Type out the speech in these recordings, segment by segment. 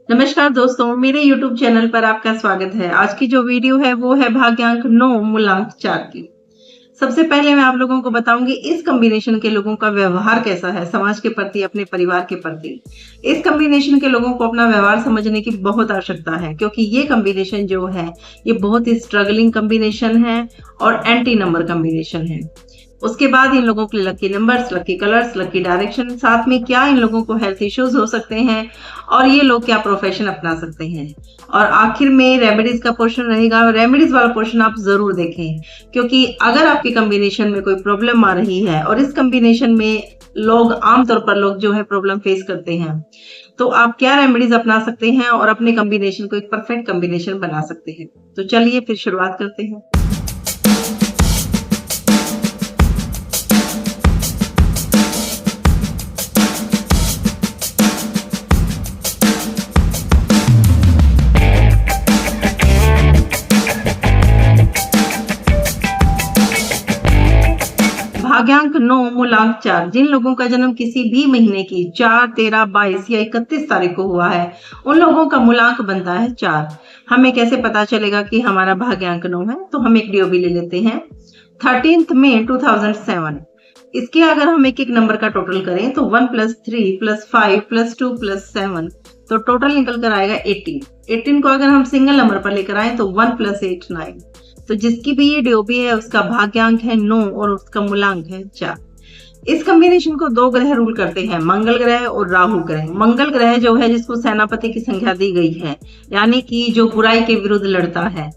नमस्कार दोस्तों, मेरे YouTube चैनल पर आपका स्वागत है। आज की जो वीडियो है वो है भाग्यांक 9 मूलांक 4 की। सबसे पहले मैं आप लोगों को बताऊंगी इस कॉम्बिनेशन के लोगों का व्यवहार कैसा है समाज के प्रति, अपने परिवार के प्रति। इस कॉम्बिनेशन के लोगों को अपना व्यवहार समझने की बहुत आवश्यकता है, क्योंकि ये कॉम्बिनेशन जो है ये बहुत ही स्ट्रगलिंग कॉम्बिनेशन है और एंटी नंबर कॉम्बिनेशन है। उसके बाद इन लोगों के lucky numbers, lucky colours, lucky direction, साथ में क्या इन लोगों को हेल्थ इश्यूज हो सकते हैं और ये लोग क्या प्रोफेशन अपना सकते हैं। और आखिर में रेमेडीज का पोर्शन रहेगा। रेमेडीज वाला पोर्शन आप जरूर देखें, क्योंकि अगर आपके कॉम्बिनेशन में कोई प्रॉब्लम आ रही है और इस कॉम्बिनेशन में लोग आमतौर पर लोग जो है प्रॉब्लम फेस करते हैं, तो आप क्या रेमेडीज अपना सकते हैं और अपने कॉम्बिनेशन को एक परफेक्ट कॉम्बिनेशन बना सकते हैं। तो चलिए फिर शुरुआत करते हैं। भाग्यांक 9 मूलांक 4 जिन लोगों का जन्म किसी भी महीने की 4, 13, 22 या 31 तारीख को हुआ है, उन लोगों का मूलांक बनता है 4। हमें कैसे पता चलेगा कि हमारा भाग्यांक 9 है? तो हम एक डीओबी ले लेते हैं। 13 मई 2007। इसके अगर हम एक एक नंबर का टोटल करें तो 1 + 3 + 5 + 2 + 7, तो टोटल निकल कर आएगा 18। 18 को अगर हम सिंगल नंबर पर लेकर आए तो 1 + 8 9। तो जिसकी भी ये डीओबी है उसका भाग्यांक है 9 और उसका मूलांक है 4। इस कॉम्बिनेशन को दो ग्रह रूल करते हैं, मंगल ग्रह और राहु ग्रह। मंगल ग्रह जो है जिसको सेनापति की संख्या दी गई है, यानी कि जो बुराई के विरुद्ध लड़ता है।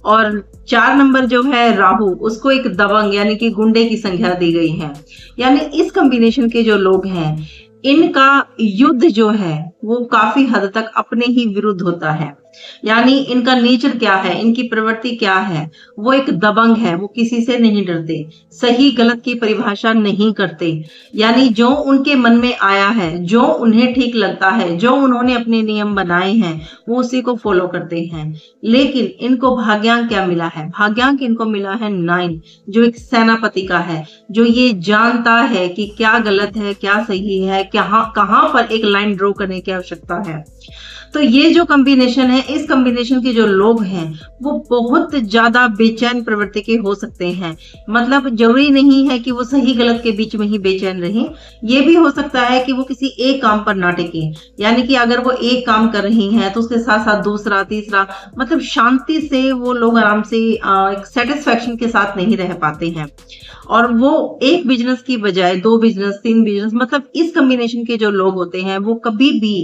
और 4 नंबर जो है राहु, उसको एक दबंग यानी कि गुंडे की संख्या दी गई है। यानी इस कॉम्बिनेशन के जो लोग हैं इनका युद्ध जो है वो काफी हद तक अपने ही विरुद्ध होता है। यानी इनका नेचर क्या है, इनकी प्रवृत्ति क्या है, वो एक दबंग है। वो किसी से नहीं डरते, सही गलत की परिभाषा नहीं करते। यानी जो उनके मन में आया है, जो उन्हें ठीक लगता है, जो उन्होंने अपने नियम बनाए हैं, वो उसी को फॉलो करते हैं। लेकिन इनको भाग्यांक क्या मिला है? भाग्यांक इनको मिला है 9, जो एक सेनापति का है, जो ये जानता है कि क्या गलत है, क्या सही है, कहाँ पर एक लाइन ड्रॉ करने की आवश्यकता है। तो ये जो कॉम्बिनेशन है, इस कॉम्बिनेशन के जो लोग हैं वो बहुत ज्यादा बेचैन प्रवृत्ति के हो सकते हैं। मतलब जरूरी नहीं है कि वो सही गलत के बीच में ही बेचैन रहें, ये भी हो सकता है कि वो किसी एक काम पर ना टिके। यानी कि अगर वो एक काम कर रही हैं तो उसके साथ साथ दूसरा, तीसरा, मतलब शांति से वो लोग आराम से एक सेटिस्फेक्शन के साथ नहीं रह पाते हैं। और वो एक बिजनेस की बजाय 2 बिजनेस, 3 बिजनेस, मतलब इस कॉम्बिनेशन के जो लोग होते हैं वो कभी भी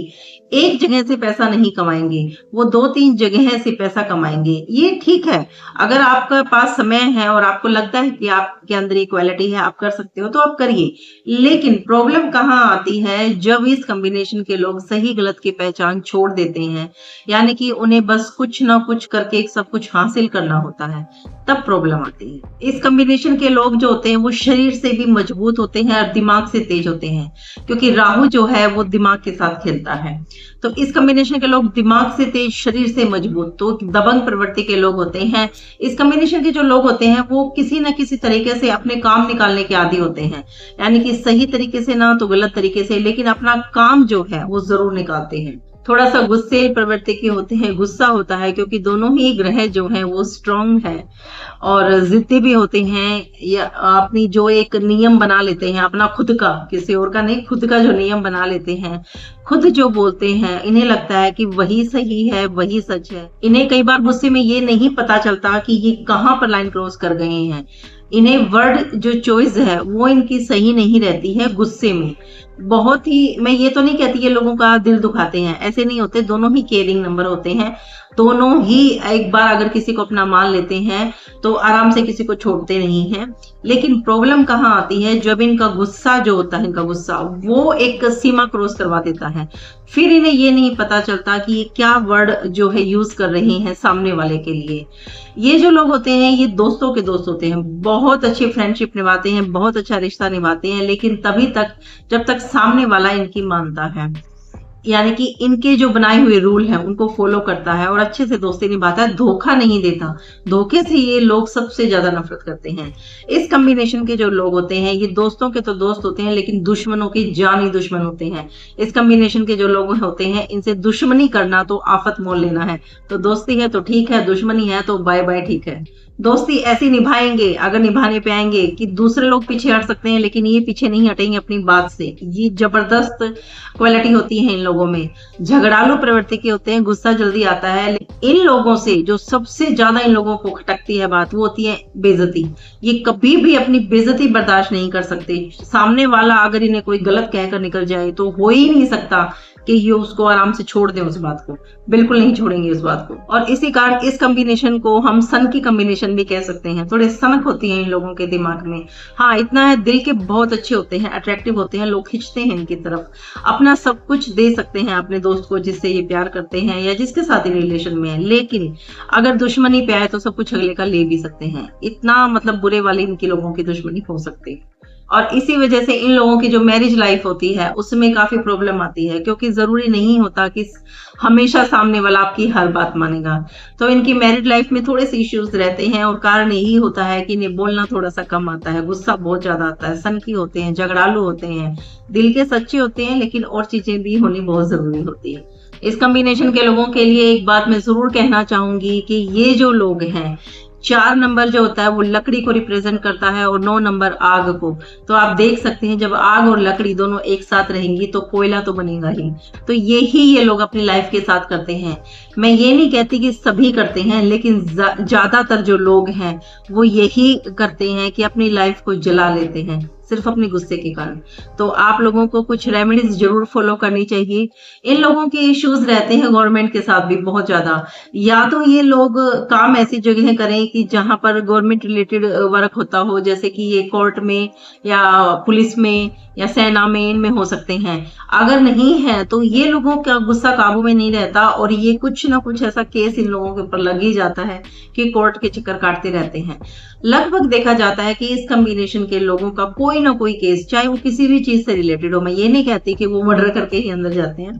एक जगह से पैसा नहीं कमाएंगे, वो 2-3 जगह से पैसा कमाएंगे। ये ठीक है, अगर आपके पास समय है और आपको लगता है कि आपके अंदर ये क्वालिटी है, आप कर सकते हो तो आप करिए। लेकिन प्रॉब्लम कहाँ आती है? जब इस कॉम्बिनेशन के लोग सही गलत की पहचान छोड़ देते हैं, यानी कि उन्हें बस कुछ ना कुछ करके सब कुछ हासिल करना होता है, तब प्रॉब्लम आती है। इस कॉम्बिनेशन के लोग जो होते हैं वो शरीर से भी मजबूत होते हैं और दिमाग से तेज होते हैं, क्योंकि राहु जो है वो दिमाग के साथ खेलता है। तो इस कॉम्बिनेशन के लोग दिमाग से तेज, शरीर से मजबूत, तो दबंग प्रवृत्ति के लोग होते हैं। इस कॉम्बिनेशन के जो लोग होते हैं वो किसी न किसी तरीके से अपने काम निकालने के आदी होते हैं, यानी कि सही तरीके से ना तो गलत तरीके से, लेकिन अपना काम जो है वो जरूर निकालते हैं। थोड़ा सा गुस्से प्रवृत्ति के होते हैं, गुस्सा होता है क्योंकि दोनों ही ग्रह जो हैं वो स्ट्रांग है और जिद्दी भी होते हैं। या अपनी जो एक नियम बना लेते हैं अपना खुद का, किसी और का नहीं, खुद का जो नियम बना लेते हैं, खुद जो बोलते हैं, इन्हें लगता है कि वही सही है, वही सच है। इन्हें कई बार गुस्से में ये नहीं पता चलता कि ये कहाँ पर लाइन क्रॉस कर गए हैं। इन्हें वर्ड जो चॉइस है वो इनकी सही नहीं रहती है गुस्से में। बहुत ही, मैं ये तो नहीं कहती ये लोगों का दिल दुखाते हैं, ऐसे नहीं होते। दोनों ही केयरिंग नंबर होते हैं, दोनों ही एक बार अगर किसी को अपना मान लेते हैं तो आराम से किसी को छोड़ते नहीं हैं। लेकिन प्रॉब्लम कहाँ आती है? जब इनका गुस्सा जो होता है, इनका गुस्सा वो एक सीमा क्रॉस करवा देता है। फिर इन्हें ये नहीं पता चलता कि ये क्या वर्ड जो है यूज कर रहे हैं सामने वाले के लिए। ये जो लोग होते हैं ये दोस्तों के दोस्त होते हैं, बहुत अच्छी फ्रेंडशिप निभाते हैं, बहुत अच्छा रिश्ता निभाते हैं, लेकिन तभी तक जब तक सामने वाला इनकी मानता है। यानी कि इनके जो बनाए हुए रूल हैं उनको फॉलो करता है और अच्छे से दोस्ती निभाता है, धोखा नहीं देता। धोखे से ये लोग सबसे ज्यादा नफरत करते हैं। इस कॉम्बिनेशन के जो लोग होते हैं ये दोस्तों के तो दोस्त होते हैं लेकिन दुश्मनों के जानी दुश्मन होते हैं। इस कॉम्बिनेशन के जो लोग होते हैं इनसे दुश्मनी करना तो आफत मोल लेना है। तो दोस्ती है तो ठीक है, दुश्मनी है तो बाय बाय ठीक है। दोस्ती ऐसी निभाएंगे, अगर निभाने पे आएंगे, कि दूसरे लोग पीछे हट सकते हैं लेकिन ये पीछे नहीं हटेंगे अपनी बात से। ये जबरदस्त क्वालिटी होती है इन लोगों में। झगड़ालू प्रवृत्ति के होते हैं, गुस्सा जल्दी आता है। इन लोगों से जो सबसे ज्यादा इन लोगों को खटकती है बात, वो होती है बेइज्जती। ये कभी भी अपनी बेइज्जती बर्दाश्त नहीं कर सकते। सामने वाला अगर इन्हें कोई गलत कहकर निकल जाए तो हो ही नहीं सकता कि ये उसको आराम से छोड़ दें उस बात को, बिल्कुल नहीं छोड़ेंगे उस बात को। और इसी कारण इस कॉम्बिनेशन को हम सन की कॉम्बिनेशन भी कह सकते हैं। थोड़े सनक होती है इन लोगों के दिमाग में। हाँ, इतना है, दिल के बहुत अच्छे होते हैं, अट्रैक्टिव होते हैं, लोग खिंचते हैं इनकी तरफ। अपना सब कुछ दे सकते हैं अपने दोस्त को जिससे ये प्यार करते हैं या जिसके साथ रिलेशन में है, लेकिन अगर दुश्मनी पे आए तो सब कुछ अगले का ले भी सकते हैं। इतना मतलब बुरे वाले इनके लोगों की दुश्मनी हो सकती है। और इसी वजह से इन लोगों की जो मैरिज लाइफ होती है उसमें काफी प्रॉब्लम आती है, क्योंकि जरूरी नहीं होता कि हमेशा सामने वाला आपकी हर बात मानेगा। तो इनकी मैरिड लाइफ में थोड़े से इश्यूज रहते हैं और कारण यही होता है कि इन्हें बोलना थोड़ा सा कम आता है, गुस्सा बहुत ज्यादा आता है, सनकी होते हैं, झगड़ालू होते हैं, दिल के सच्चे होते हैं, लेकिन और चीजें भी होनी बहुत जरूरी होती है। इस कॉम्बिनेशन के लोगों के लिए एक बात मैं जरूर कहना चाहूंगी कि ये जो लोग हैं, 4 नंबर जो होता है वो लकड़ी को रिप्रेजेंट करता है और 9 नंबर आग को। तो आप देख सकते हैं जब आग और लकड़ी दोनों एक साथ रहेंगी तो कोयला तो बनेगा ही। तो यही ये लोग अपनी लाइफ के साथ करते हैं। मैं ये नहीं कहती कि सभी करते हैं, लेकिन ज्यादातर जो लोग हैं वो यही करते हैं कि अपनी लाइफ को जला लेते हैं सिर्फ अपने गुस्से के कारण। तो आप लोगों को कुछ रेमेडीज जरूर फॉलो करनी चाहिए। इन लोगों के इश्यूज रहते हैं गवर्नमेंट के साथ भी बहुत ज्यादा। या तो ये लोग काम ऐसी जगह करें कि जहां पर गवर्नमेंट रिलेटेड वर्क होता हो, जैसे कि ये कोर्ट में या पुलिस में या सेना में, इनमें हो सकते हैं। अगर नहीं है तो ये लोगों का गुस्सा काबू में नहीं रहता और ये कुछ ना कुछ ऐसा केस इन लोगों के ऊपर लग ही जाता है कि कोर्ट के चक्कर काटते रहते हैं। लगभग देखा जाता है कि इस कॉम्बिनेशन के लोगों का कोई ना कोई केस, चाहे वो किसी भी चीज से रिलेटेड हो, मैं ये नहीं कहती कि वो मर्डर करके ही अंदर जाते हैं,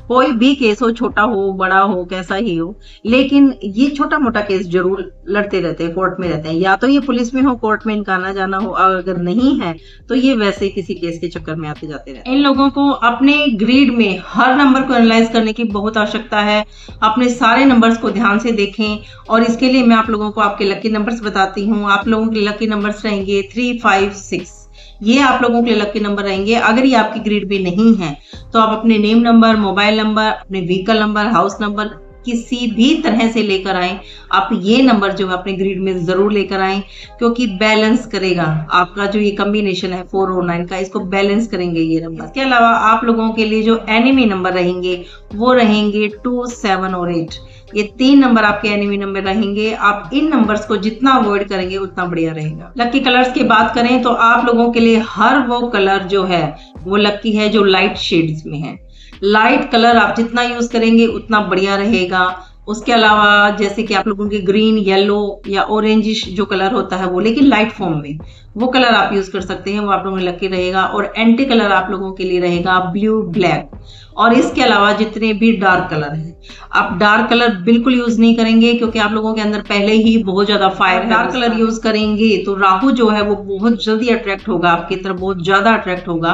कोई भी केस हो, छोटा हो बड़ा हो कैसा ही हो, लेकिन ये छोटा मोटा केस जरूर लड़ते रहते हैं, कोर्ट में रहते हैं। या तो ये पुलिस में हो, कोर्ट में इनका आना जाना हो, अगर नहीं है तो ये वैसे किसी केस के चक्कर में आते जाते रहते हैं। इन लोगों को अपने ग्रिड में हर नंबर को एनालाइज करने की बहुत आवश्यकता है। अपने सारे नंबर्स को ध्यान से देखें और इसके लिए मैं आप लोगों को आपके लकी नंबर्स बताती हूँ। आप लोगों के लकी नंबर्स रहेंगे 3, 5, 6। ये आप लोगों के लिए लकी नंबर रहेंगे। अगर ये आपकी ग्रिड में नहीं है तो आप अपने नेम नंबर, मोबाइल नंबर, अपने व्हीकल नंबर, हाउस नंबर किसी भी तरह से लेकर आए। आप ये नंबर जो है अपने ग्रिड में जरूर लेकर आए, क्योंकि बैलेंस करेगा आपका जो ये कॉम्बिनेशन है 4 और 9 का, इसको बैलेंस करेंगे ये नंबर। इसके अलावा आप लोगों के लिए जो एनिमी नंबर रहेंगे वो रहेंगे 2, 7 और 8। ये 3 नंबर आपके एनिमी नंबर रहेंगे। आप इन नंबर्स को जितना अवॉइड करेंगे उतना बढ़िया रहेगा। लकी कलर्स की बात करें तो आप लोगों के लिए हर वो कलर जो है वो लकी है जो लाइट शेड्स में है। लाइट कलर आप जितना यूज करेंगे उतना बढ़िया रहेगा। उसके अलावा जैसे कि आप लोगों के ग्रीन, येलो या ऑरेंजिश जो कलर होता है वो, लेकिन लाइट फॉर्म में, वो कलर आप यूज कर सकते हैं, वो आप लोगों को लकी रहेगा। और एंटी कलर आप लोगों के लिए रहेगा ब्लू, ब्लैक। और इसके अलावा जितने भी डार्क कलर हैं, आप डार्क कलर बिल्कुल यूज नहीं करेंगे, क्योंकि आप लोगों के अंदर पहले ही बहुत ज्यादा फायर है। डार्क कलर यूज करेंगे तो राहु जो है वो बहुत जल्दी अट्रैक्ट होगा आपकी तरफ, बहुत ज्यादा अट्रैक्ट होगा।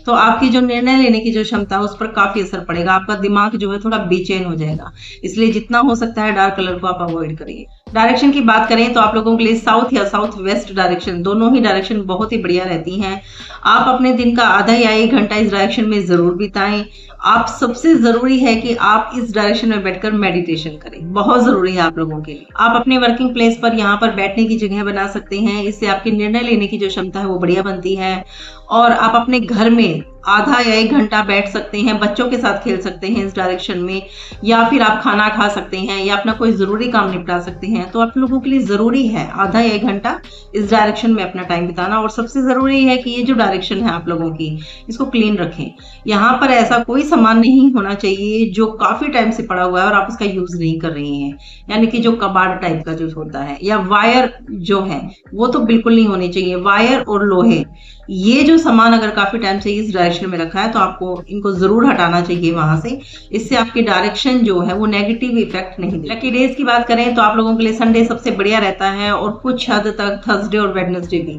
तो आपकी जो निर्णय लेने की जो क्षमता है उस पर काफी असर पड़ेगा। आपका दिमाग जो है थोड़ा बेचैन हो जाएगा, इसलिए जितना हो सकता है डार्क कलर को आप अवॉइड करिए। डायरेक्शन की बात करें तो आप लोगों के लिए साउथ या साउथ वेस्ट डायरेक्शन, दोनों ही डायरेक्शन बहुत ही बढ़िया रहती हैं। आप अपने दिन का आधा या 1 घंटा इस डायरेक्शन में जरूर बिताएं। आप सबसे जरूरी है कि आप इस डायरेक्शन में बैठकर मेडिटेशन करें, बहुत जरूरी है आप लोगों के लिए। आप अपने वर्किंग प्लेस पर यहाँ पर बैठने की जगह बना सकते हैं, इससे आपकी निर्णय लेने की जो क्षमता है वो बढ़िया बनती है। और आप अपने घर में आधा या 1 घंटा बैठ सकते हैं, बच्चों के साथ खेल सकते हैं इस डायरेक्शन में, या फिर आप खाना खा सकते हैं या अपना कोई जरूरी काम निपटा सकते हैं। तो आप लोगों के लिए जरूरी है आधा या 1 घंटा इस डायरेक्शन में अपना टाइम बिताना। और सबसे जरूरी है कि ये जो डायरेक्शन है आप लोगों की, इसको क्लीन रखें। यहाँ पर ऐसा कोई सामान नहीं होना चाहिए जो काफी टाइम से पड़ा हुआ है और आप उसका यूज नहीं कर रहे हैं, यानी कि जो कबाड़ टाइप का जो होता है, या वायर जो है वो तो बिल्कुल नहीं होने चाहिए। वायर और लोहे ये जो सामान अगर काफी टाइम से इस डायरेक्शन में रखा है तो आपको इनको जरूर हटाना चाहिए वहां से। इससे आपकी डायरेक्शन जो है वो नेगेटिव इफेक्ट नहीं दे। लकी डेज की बात करें तो आप लोगों के लिए संडे सबसे बढ़िया रहता है और कुछ हद तक थर्सडे और वेडनेसडे भी।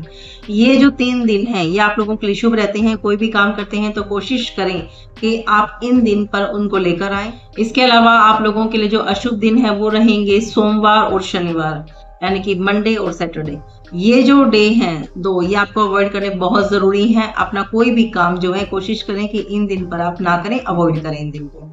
ये जो 3 दिन हैं ये आप लोगों के लिए शुभ रहते हैं। कोई भी काम करते हैं तो कोशिश करें कि आप इन दिन पर उनको लेकर आए। इसके अलावा आप लोगों के लिए जो अशुभ दिन है वो रहेंगे सोमवार और शनिवार, यानी कि मंडे और सैटरडे। ये जो डे हैं दो, ये आपको अवॉइड करने बहुत जरूरी है। अपना कोई भी काम जो है कोशिश करें कि इन दिन पर आप ना करें, अवॉइड करें इन दिन को।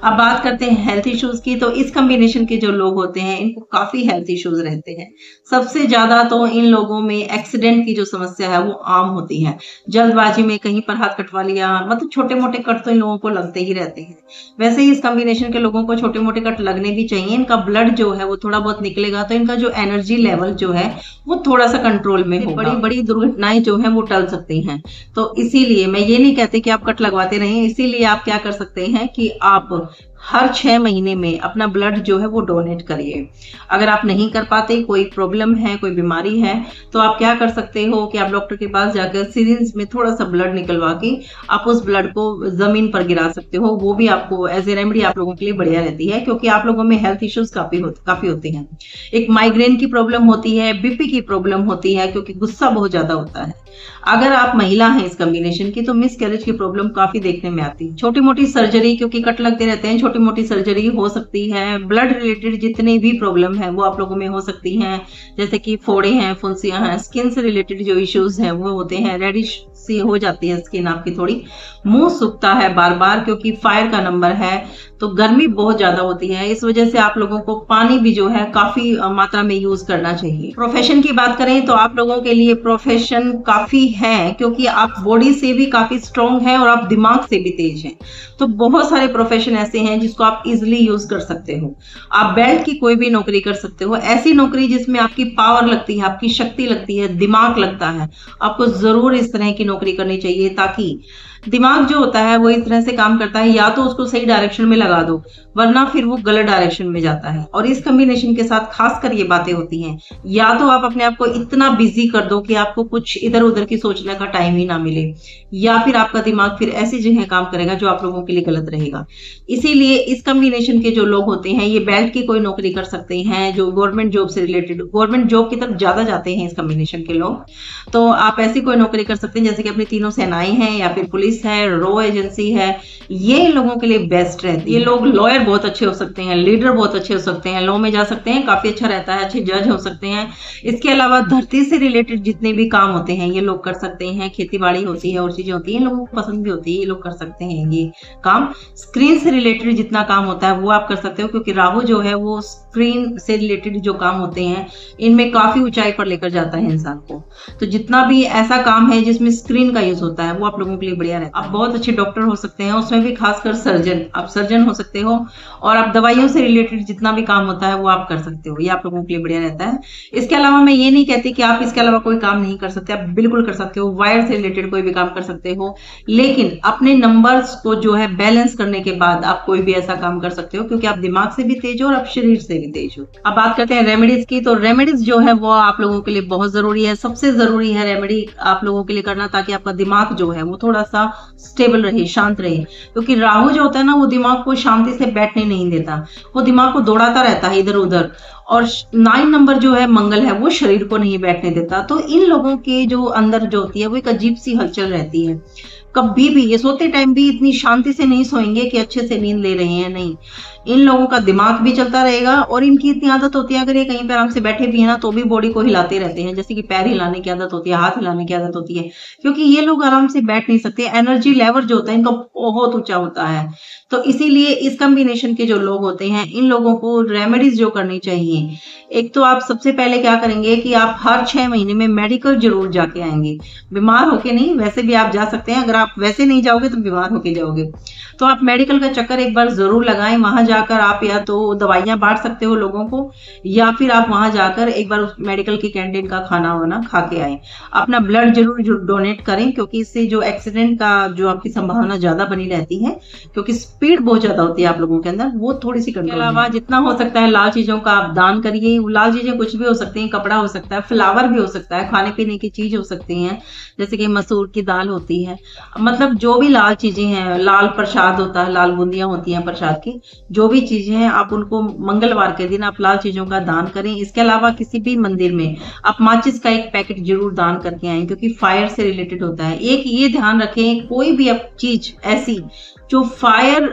अब बात करते हैं हेल्थ इश्यूज की। तो इस कॉम्बिनेशन के जो लोग होते हैं इनको काफी हेल्थ इश्यूज रहते हैं। सबसे ज्यादा तो इन लोगों में एक्सीडेंट की जो समस्या है वो आम होती है। जल्दबाजी में कहीं पर हाथ कटवा लिया, मतलब छोटे मोटे कट तो इन लोगों को लगते ही रहते हैं। वैसे ही इस कॉम्बिनेशन के लोगों को छोटे मोटे कट लगने भी चाहिए। इनका ब्लड जो है वो थोड़ा बहुत निकलेगा तो इनका जो एनर्जी लेवल जो है वो थोड़ा सा कंट्रोल में होगा। बड़ी बड़ी दुर्घटनाएं जो है वो टल सकती हैं। तो इसीलिए मैं ये नहीं कहती कि आप कट लगवाते रहें। इसीलिए आप क्या कर सकते हैं कि आप हर 6 महीने में अपना ब्लड जो है वो डोनेट करिए। अगर आप नहीं कर पाते, कोई प्रॉब्लम है, कोई बीमारी है, तो आप क्या कर सकते हो कि आप डॉक्टर के पास जाकर सिरिंज में थोड़ा सा ब्लड निकलवा के आप उस ब्लड को जमीन पर गिरा सकते हो। वो भी आपको एज ए रेमेडी आप लोगों के लिए बढ़िया रहती है, क्योंकि आप लोगों में हेल्थ इश्यूज काफी होते हैं। एक माइग्रेन की प्रॉब्लम होती है, बीपी की प्रॉब्लम होती है, क्योंकि गुस्सा बहुत ज्यादा होता है। अगर आप महिला हैं इस कॉम्बिनेशन की तो मिस कैरेज की प्रॉब्लम काफी देखने में आती है। छोटी मोटी सर्जरी, क्योंकि कट लगते रहते हैं, छोटी मोटी सर्जरी हो सकती है। ब्लड रिलेटेड जितने भी प्रॉब्लम है वो आप लोगों में हो सकती हैं, जैसे कि फोड़े हैं, फुंसियां हैं। स्किन से रिलेटेड जो इश्यूज हैं वो होते हैं। रेडिश सी हो जाती है स्किन आपकी थोड़ी। मुंह सूखता है बार बार, क्योंकि फायर का नंबर है तो गर्मी बहुत ज्यादा होती है। इस वजह से आप लोगों को पानी भी जो है काफी मात्रा में यूज करना चाहिए। प्रोफेशन की बात करें तो आप लोगों के लिए प्रोफेशन काफी है, क्योंकि आप बॉडी से भी काफी स्ट्रांग है और आप दिमाग से भी तेज हैं। तो बहुत सारे प्रोफेशन ऐसे हैं जिसको आप इजिली यूज कर सकते हो। आप बेल्ट की कोई भी नौकरी कर सकते हो, ऐसी नौकरी जिसमें आपकी पावर लगती है, आपकी शक्ति लगती है, दिमाग लगता है। आपको जरूर इस तरह की नौकरी करनी चाहिए, ताकि दिमाग जो होता है वो इस तरह से काम करता है, या तो उसको सही डायरेक्शन में लगा दो, वरना फिर वो गलत डायरेक्शन में जाता है। और इस कॉम्बिनेशन के साथ खासकर ये बातें होती हैं, या तो आप अपने आप को इतना बिजी कर दो कि आपको कुछ इधर उधर की सोचने का टाइम ही ना मिले, या फिर आपका दिमाग फिर ऐसी जगह काम करेगा जो आप लोगों के लिए गलत रहेगा। इसीलिए इस कॉम्बिनेशन के जो लोग होते हैं ये बेल्ट की कोई नौकरी कर सकते हैं, जो गवर्नमेंट जॉब से रिलेटेड, गवर्नमेंट जॉब की तरफ ज्यादा जाते हैं इस कॉम्बिनेशन के लोग। तो आप ऐसी कोई नौकरी कर सकते हैं जैसे कि अपनी तीनों सेनाएं हैं, या फिर पुलिस है, रॉ एजेंसी है। ये लोगों के लिए बेस्ट रहती है। ये लोग लॉयर बहुत अच्छे हो सकते हैं, लीडर बहुत अच्छे हो सकते हैं, लॉ में जा सकते हैं, काफी अच्छा रहता है, अच्छे जज हो सकते हैं। इसके अलावा धरती से रिलेटेड जितने भी काम होते हैं ये लोग कर सकते हैं। खेती बाड़ी होती है और चीजें होती हैं, लोगों को पसंद भी होती है, ये लोग कर सकते हैं ये काम। स्क्रीन से रिलेटेड जितना काम होता है वो आप कर सकते हो, क्योंकि राहु जो है वो स्क्रीन से रिलेटेड जो काम होते हैं इनमें काफी ऊंचाई पर लेकर जाता है इंसान को। तो जितना भी ऐसा काम है जिसमें स्क्रीन का यूज होता है वो आप लोगों के लिए बढ़िया रहता है। आप बहुत अच्छे डॉक्टर हो सकते हैं, उसमें भी खासकर सर्जन, आप सर्जन हो सकते हो। और आप दवाइयों से रिलेटेड जितना भी काम होता है वो आप कर सकते हो, ये आप लोगों के लिए बढ़िया रहता है। इसके अलावा मैं ये नहीं कहती कि आप इसके अलावा कोई काम नहीं कर सकते, आप बिल्कुल कर सकते हो। वायर से रिलेटेड कोई भी काम कर सकते हो, लेकिन अपने नंबर्स को जो है बैलेंस करने के बाद आप कोई भी ऐसा काम कर सकते हो, क्योंकि आप दिमाग से भी तेज हो और आप शरीर से भी तेज हो। अब बात करते हैं रेमेडीज की। तो रेमेडीज जो है वो आप लोगों के लिए बहुत जरूरी है। सबसे जरूरी है रेमेडी आप लोगों के लिए करना, ताकि आपका दिमाग जो है वो थोड़ा सा स्टेबल रहे, शांत रहे। क्योंकि राहु जो होता है ना वो दिमाग को शांति से बैठने नहीं देता, वो दिमाग को दौड़ाता रहता है इधर उधर। और 9 नंबर जो है मंगल है वो शरीर को नहीं बैठने देता। तो इन लोगों के जो अंदर जो होती है वो एक अजीब सी हलचल रहती है। कभी भी ये सोते टाइम भी इतनी शांति से नहीं सोएंगे कि अच्छे से नींद ले रहे हैं, नहीं। इन लोगों का दिमाग भी चलता रहेगा, और इनकी इतनी आदत होती है अगर ये कहीं पे आराम से बैठे भी है ना तो भी बॉडी को हिलाते रहते हैं, जैसे कि पैर हिलाने की आदत होती है, हाथ हिलाने की आदत होती है, क्योंकि ये लोग आराम से बैठ नहीं सकते। एनर्जी लेवल जो होता है इनका बहुत ऊंचा होता है। तो इसीलिए इस कॉम्बिनेशन के जो लोग होते हैं इन लोगों को रेमेडीज जो करनी चाहिए, एक तो आप सबसे पहले क्या करेंगे कि आप हर 6 महीने में मेडिकल जरूर जाके आएंगे। बीमार होके नहीं, वैसे भी आप जा सकते हैं। अगर आप आप वैसे नहीं जाओगे तो बीमार होके जाओगे। तो आप मेडिकल का चक्कर एक बार जरूर लगाएं। वहां जाकर आप या तो दवाइयां बांट सकते हो लोगों को, या फिर आप वहां जाकर एक बार उस मेडिकल की कैंटीन का खाना वाना खा के आए। अपना ब्लड जरूर डोनेट करें, क्योंकि इससे जो एक्सीडेंट का जो आपकी संभावना ज्यादा बनी रहती है, क्योंकि स्पीड बहुत ज्यादा होती है आप लोगों के अंदर, वो थोड़ी सी कंट्रोल। अलावा जितना हो सकता है लाल चीजों का आप दान करिए। लाल चीजें कुछ भी हो सकती हैं, कपड़ा हो सकता है, फ्लावर भी हो सकता है, खाने पीने की चीज हो सकती है, जैसे कि मसूर की दाल होती है, मतलब जो भी लाल चीजें हैं, लाल प्रसाद होता है, लाल बूंदियां होती हैं प्रसाद की, जो भी चीजें हैं आप उनको मंगलवार के दिन आप लाल चीजों का दान करें। इसके अलावा किसी भी मंदिर में आप माचिस का एक पैकेट जरूर दान करके आए, क्योंकि फायर से रिलेटेड होता है। एक ये ध्यान रखें, कोई भी चीज ऐसी जो फायर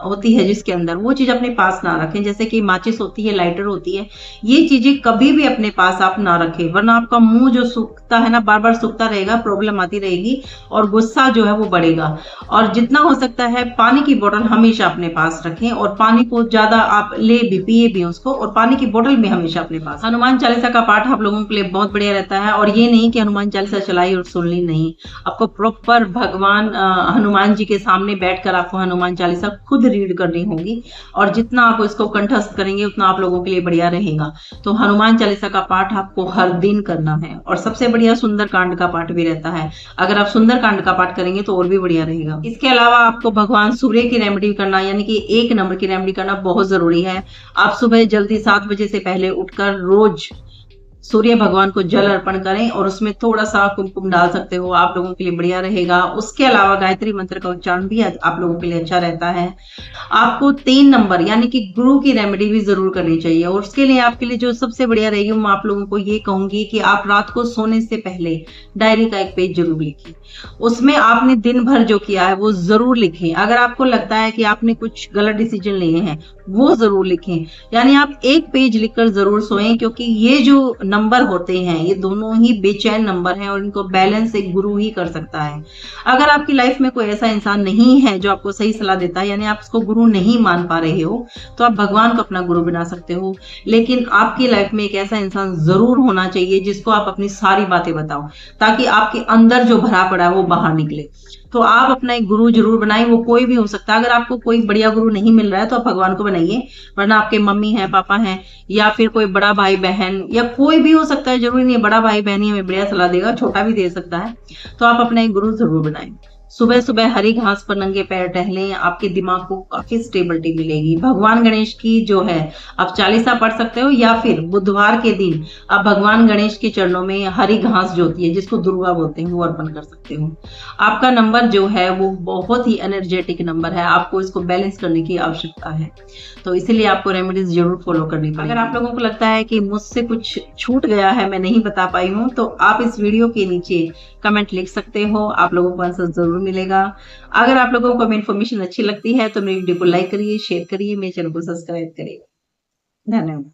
होती है जिसके अंदर, वो चीज अपने पास ना रखें, जैसे कि माचिस होती है, लाइटर होती है, ये चीजें कभी भी अपने पास आप ना रखें, वरना आपका मुंह जो सूखता है ना, बार बार सूखता रहेगा, प्रॉब्लम आती रहेगी और गुस्सा जो है वो बढ़ेगा। और जितना हो सकता है पानी की बोतल हमेशा अपने पास रखें, और पानी को ज्यादा आप ले भी, पिए भी उसको, और पानी की बोतल भी हमेशा अपने पास। हनुमान चालीसा का पाठ आप लोगों के लिए बहुत बढ़िया रहता है, और ये नहीं कि हनुमान चालीसा चलाई और सुन ली, नहीं, आपको प्रॉपर भगवान हनुमान जी के सामने बैठकर आपको हनुमान चालीसा खुद रीड करनी होगी, और जितना आप इसको कंठस्थ करेंगे उतना आप लोगों के लिए बढ़िया रहेगा। तो हनुमान चालीसा का पाठ आपको हर दिन करना है, और सबसे बढ़िया सुंदर कांड का पाठ भी रहता है। अगर आप सुंदर कांड का पाठ करेंगे तो और भी बढ़िया रहेगा। इसके अलावा आपको भगवान सूर्य की रेमेडी करना, यानी कि 1 नंबर की रेमेडी करना बहुत जरूरी है। आप सुबह जल्दी 7 बजे से पहले उठकर रोज सूर्य भगवान को जल अर्पण करें, और उसमें थोड़ा सा कुमकुम डाल सकते हो, आप लोगों के लिए बढ़िया रहेगा। उसके अलावा गायत्री मंत्र का उच्चारण भी आप लोगों के लिए अच्छा रहता है। आपको 3 नंबर यानी कि गुरु की रेमेडी भी जरूर करनी चाहिए, और उसके लिए आपके लिए जो सबसे बढ़िया रहेगी, मैं आप लोगों को ये कहूंगी कि आप रात को सोने से पहले डायरी का एक पेज जरूर लिखें। उसमें आपने दिन भर जो किया है वो जरूर लिखें। अगर आपको लगता है कि आपने कुछ गलत डिसीजन लिए हैं, वो जरूर लिखें। यानी आप एक पेज लिखकर जरूर सोएं, क्योंकि ये जो नंबर होते हैं ये दोनों ही बेचैन नंबर हैं, और इनको बैलेंस एक गुरु ही कर सकता है। अगर आपकी लाइफ में कोई ऐसा इंसान नहीं है जो आपको सही सलाह देता है, यानी आप उसको गुरु नहीं मान पा रहे हो, तो आप भगवान को अपना गुरु बना सकते हो। लेकिन आपकी लाइफ में एक ऐसा इंसान जरूर होना चाहिए जिसको आप अपनी सारी बातें बताओ, ताकि आपके अंदर जो भरा पड़ा है वो बाहर निकले। तो आप अपना एक गुरु जरूर बनाएं, वो कोई भी हो सकता है। अगर आपको कोई बढ़िया गुरु नहीं मिल रहा है तो आप भगवान को बनाइए, वरना आपके मम्मी हैं, पापा हैं, या फिर कोई बड़ा भाई बहन, या कोई भी हो सकता है, जरूरी नहीं बड़ा भाई बहन ही हमें बढ़िया सलाह देगा, छोटा भी दे सकता है। तो आप अपना एक गुरु जरूर बनाएं। सुबह सुबह हरी घास पर नंगे पैर टहलें, आपके दिमाग को काफी स्टेबिलिटी मिलेगी। भगवान गणेश की जो है आप चालीसा पढ़ सकते हो, या फिर बुधवार के दिन आप भगवान गणेश के चरणों में हरी घास जो होती है, जिसको दुर्वा बोलते हैं, वो अर्पण कर सकते हो। आपका नंबर जो है वो बहुत ही एनर्जेटिक नंबर है, आपको इसको बैलेंस करने की आवश्यकता है, तो इसीलिए आपको रेमेडीज जरूर फॉलो करनी पड़ेगी। अगर आप लोगों को लगता है कि मुझसे कुछ छूट गया है, मैं नहीं बता पाई हूँ, तो आप इस वीडियो के नीचे कमेंट लिख सकते हो, आप लोगों को आंसर जरूर मिलेगा। अगर आप लोगों को मेरी इन्फॉर्मेशन अच्छी लगती है तो मेरी वीडियो को लाइक करिए, शेयर करिए, मेरे चैनल को सब्सक्राइब करिए। धन्यवाद।